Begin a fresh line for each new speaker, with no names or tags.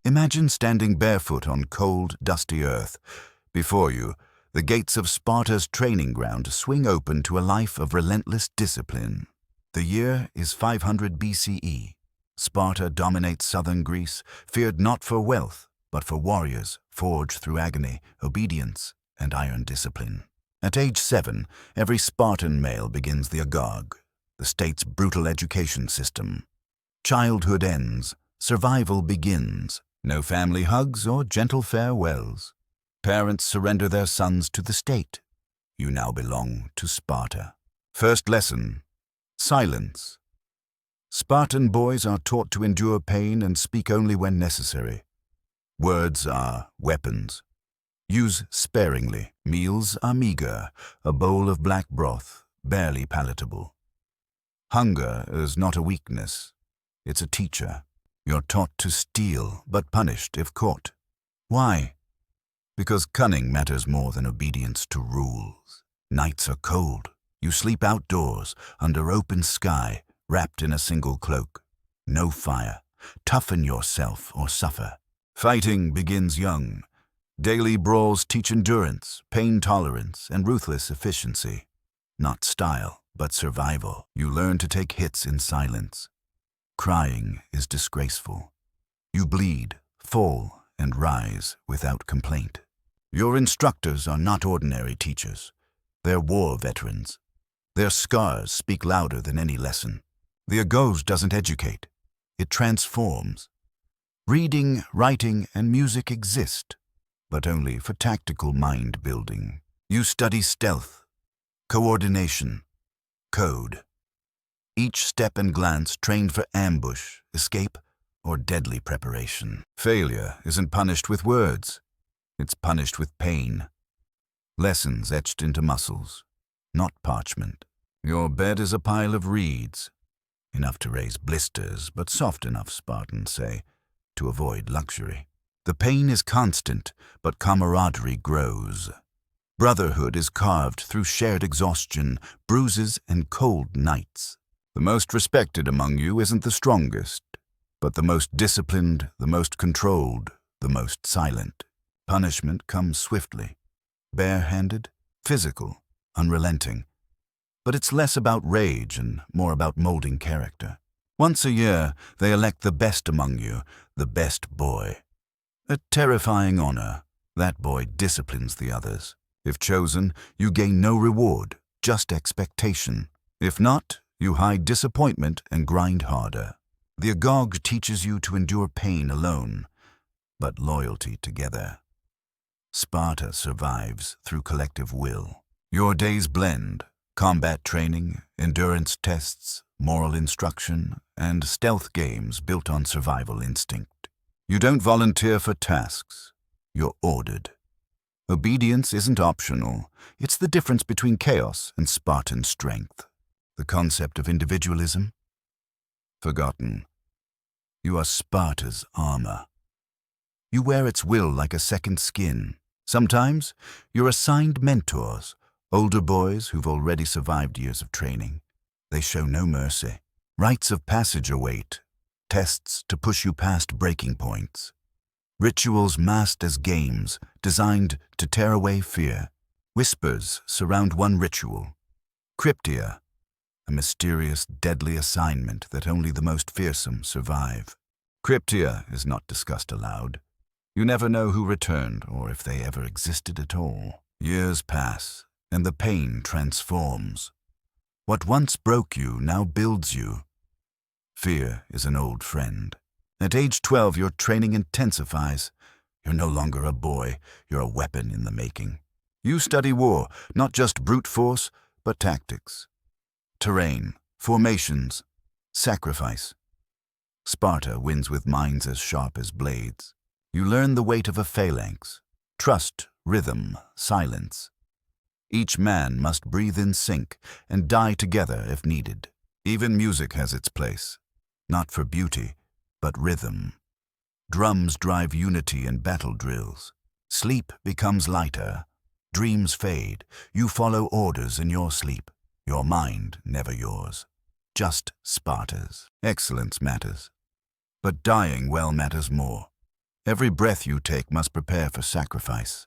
Imagine standing barefoot on cold, dusty earth. Before you, the gates of Sparta's training ground swing open to a life of relentless discipline. The year is 500 BCE. Sparta dominates southern Greece, feared not for wealth, but for warriors forged through agony, obedience, and iron discipline. At age 7, every Spartan male begins the agoge, the state's brutal education system. Childhood ends, survival begins. No family hugs or gentle farewells. Parents surrender their sons to the state. You now belong to Sparta. First lesson: silence. Spartan boys are taught to endure pain and speak only when necessary. Words are weapons. Use sparingly. Meals are meager, a bowl of black broth, barely palatable. Hunger is not a weakness. It's a teacher. You're taught to steal, but punished if caught. Why? Because cunning matters more than obedience to rules. Nights are cold. You sleep outdoors, under open sky, wrapped in a single cloak. No fire. Toughen yourself or suffer. Fighting begins young. Daily brawls teach endurance, pain tolerance, and ruthless efficiency. Not style, but survival. You learn to take hits in silence. Crying is disgraceful. You bleed, fall, and rise without complaint. Your instructors are not ordinary teachers. They're war veterans. Their scars speak louder than any lesson. The agoge doesn't educate. It transforms. Reading, writing, and music exist, but only for tactical mind building. You study stealth, coordination, code. Each step and glance trained for ambush, escape, or deadly preparation. Failure isn't punished with words. It's punished with pain. Lessons etched into muscles, not parchment. Your bed is a pile of reeds, enough to raise blisters, but soft enough, Spartans say, to avoid luxury. The pain is constant, but camaraderie grows. Brotherhood is carved through shared exhaustion, bruises, and cold nights. The most respected among you isn't the strongest, but the most disciplined, the most controlled, the most silent. Punishment comes swiftly, bare-handed, physical, unrelenting. But it's less about rage and more about molding character. Once a year, they elect the best among you, the best boy. A terrifying honor. That boy disciplines the others. If chosen, you gain no reward, just expectation. If not, you hide disappointment and grind harder. The agoge teaches you to endure pain alone, but loyalty together. Sparta survives through collective will. Your days blend: combat training, endurance tests, moral instruction, and stealth games built on survival instinct. You don't volunteer for tasks. You're ordered. Obedience isn't optional. It's the difference between chaos and Spartan strength. The concept of individualism? Forgotten. You are Sparta's armor. You wear its will like a second skin. Sometimes you're assigned mentors, older boys who've already survived years of training. They show no mercy. Rites of passage await, tests to push you past breaking points. Rituals masked as games, designed to tear away fear. Whispers surround one ritual. Cryptia, a mysterious, deadly assignment that only the most fearsome survive. Cryptia is not discussed aloud. You never know who returned or if they ever existed at all. Years pass, and the pain transforms. What once broke you now builds you. Fear is an old friend. At age 12, your training intensifies. You're no longer a boy, you're a weapon in the making. You study war, not just brute force, but tactics. Terrain, formations, sacrifice. Sparta wins with minds as sharp as blades. You learn the weight of a phalanx, trust, rhythm, silence. Each man must breathe in sync and die together if needed. Even music has its place, not for beauty, but rhythm. Drums drive unity in battle drills. Sleep becomes lighter. Dreams fade. You follow orders in your sleep. Your mind never yours. Just Sparta's. Excellence matters. But dying well matters more. Every breath you take must prepare for sacrifice.